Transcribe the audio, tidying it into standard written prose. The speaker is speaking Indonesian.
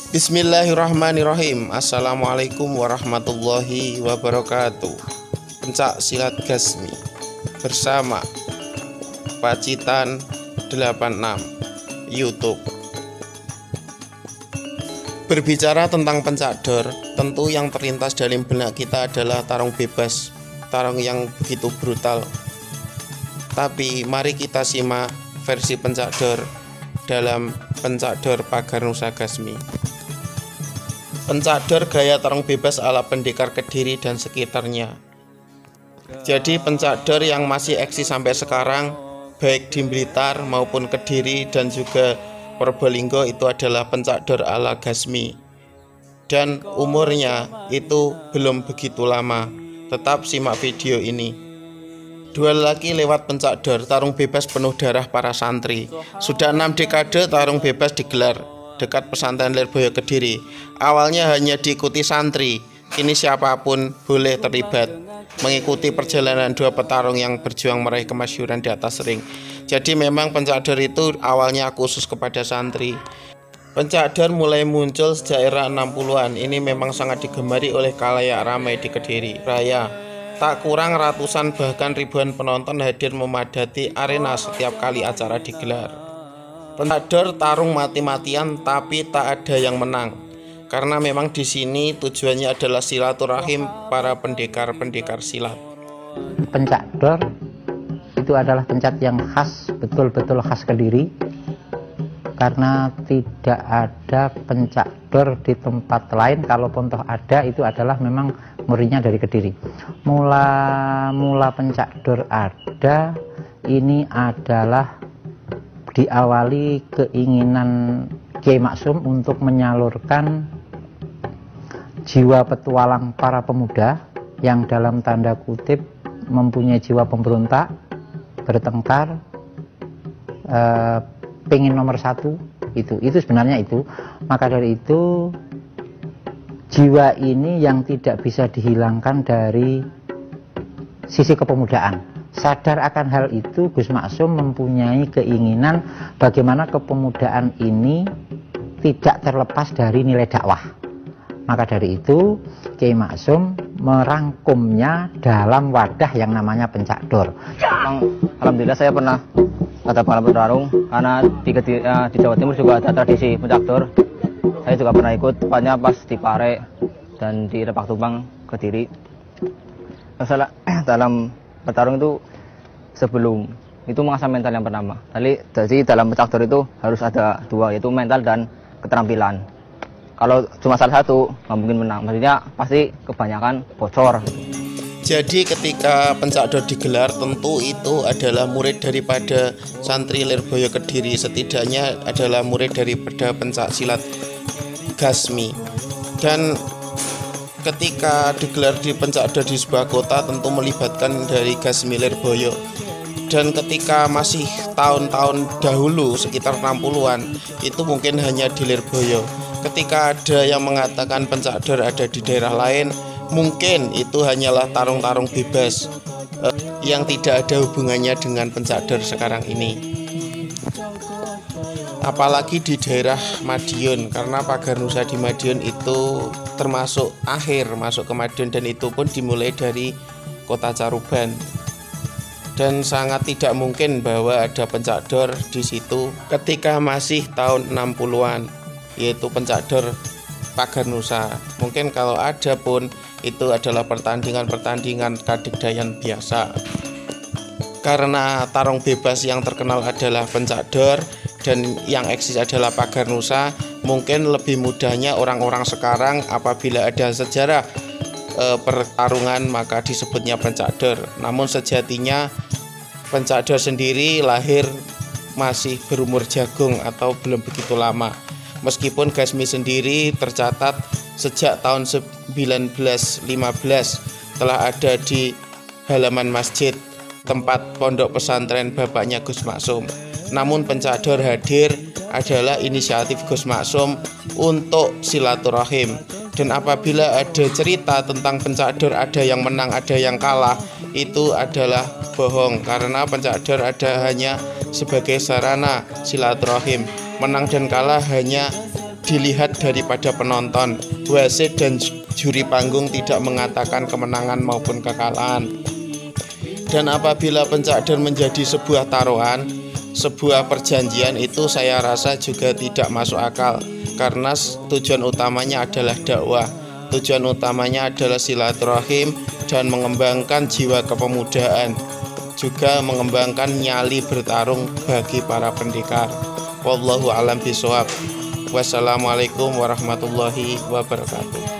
Bismillahirrahmanirrahim. Assalamualaikum warahmatullahi wabarakatuh. Pencak silat Gasmi bersama Pacitan 86 YouTube. Berbicara tentang pencak dor, tentu yang terlintas dalam benak kita adalah tarung bebas, tarung yang begitu brutal. Tapi mari kita simak versi pencak dor dalam pencak dor Pagar Nusa Gasmi. Pencak dor gaya tarung bebas ala Pendekar Kediri dan sekitarnya. Jadi pencak dor yang masih eksis sampai sekarang, baik di Blitar maupun Kediri dan juga Probolinggo, itu adalah pencak dor ala Gasmi. Dan umurnya itu belum begitu lama. Tetap simak video ini. Duel lagi lewat pencak dor, tarung bebas penuh darah para santri. Sudah 6 dekade tarung bebas digelar dekat pesantren Lirboyo Kediri. Awalnya hanya diikuti santri, kini siapapun boleh terlibat mengikuti perjalanan dua petarung yang berjuang meraih kemasyhuran di atas ring. Jadi memang pencak dor itu awalnya khusus kepada santri. Pencak dor mulai muncul sejak era 60-an. Ini memang sangat digemari oleh khalayak ramai di Kediri Raya. Tak kurang ratusan bahkan ribuan penonton hadir memadati arena setiap kali acara digelar. Pencak dor tarung mati-matian tapi tak ada yang menang. Karena memang di sini tujuannya adalah silaturahim para pendekar-pendekar silat. Pencak dor itu adalah pencak yang khas, betul-betul khas Kediri. Karena tidak ada pencak dor di tempat lain, kalaupun toh ada itu adalah memang murninya dari Kediri. Mula pencak dor ada, ini adalah diawali keinginan Kiai Maksum untuk menyalurkan jiwa petualang para pemuda yang dalam tanda kutip mempunyai jiwa pemberontak, bertengkar, pengen nomor satu, itu sebenarnya itu. Maka dari itu jiwa ini yang tidak bisa dihilangkan dari sisi kepemudaan. Sadar akan hal itu, Gus Maksum mempunyai keinginan bagaimana kepemudaan ini tidak terlepas dari nilai dakwah. Maka dari itu Kiai Maksum merangkumnya dalam wadah yang namanya pencak dor. Alhamdulillah saya pernah ada pengalaman bertarung, karena di Jawa Timur juga ada tradisi pencak dor. Saya juga pernah ikut, tepatnya pas di Pare dan di Repak Tumpang, Kediri. Masalah dalam bertarung itu sebelum itu mengasah mental yang pertama. Jadi dalam pencak dor itu harus ada dua, yaitu mental dan keterampilan. Kalau cuma salah satu nggak mungkin menang, maksudnya pasti kebanyakan bocor. Jadi ketika pencak dor digelar, tentu itu adalah murid daripada santri Lirboyo Kediri, setidaknya adalah murid daripada pencak silat Gasmi. Dan ketika digelar di pencak dor di sebuah kota, tentu melibatkan dari Gasmi Lirboyo. Dan ketika masih tahun-tahun dahulu sekitar 60-an, itu mungkin hanya di Lirboyo. Ketika ada yang mengatakan pencak dor ada di daerah lain, mungkin itu hanyalah tarung-tarung bebas yang tidak ada hubungannya dengan pencak dor sekarang ini. Apalagi di daerah Madiun, karena Pagar Nusa di Madiun itu termasuk akhir masuk ke Madiun, dan itu pun dimulai dari kota Caruban. Dan sangat tidak mungkin bahwa ada pencak dor di situ ketika masih tahun 60-an, yaitu pencak dor Pagar Nusa. Mungkin kalau ada pun itu adalah pertandingan kadigdayan biasa. Karena tarung bebas yang terkenal adalah pencak dor dan yang eksis adalah Pagar Nusa, mungkin lebih mudahnya orang-orang sekarang apabila ada sejarah pertarungan maka disebutnya pencak dor. Namun sejatinya pencak dor sendiri lahir masih berumur jagung atau belum begitu lama. Meskipun Gasmi sendiri tercatat sejak tahun 1915 telah ada di halaman masjid tempat pondok pesantren bapaknya Gus Maksum. Namun pencak dor hadir adalah inisiatif Gus Maksum untuk silaturahim. Dan apabila ada cerita tentang pencak dor ada yang menang, ada yang kalah, itu adalah bohong, karena pencak dor ada hanya sebagai sarana silaturahim. Menang dan kalah hanya dilihat daripada penonton. Wasit dan juri panggung tidak mengatakan kemenangan maupun kekalahan. Dan apabila pencak dor menjadi sebuah taruhan, sebuah perjanjian, itu saya rasa juga tidak masuk akal, karena tujuan utamanya adalah dakwah, tujuan utamanya adalah silaturahim dan mengembangkan jiwa kepemudaan, juga mengembangkan nyali bertarung bagi para pendekar. Wallahu a'lam bishawab. Wassalamualaikum warahmatullahi wabarakatuh.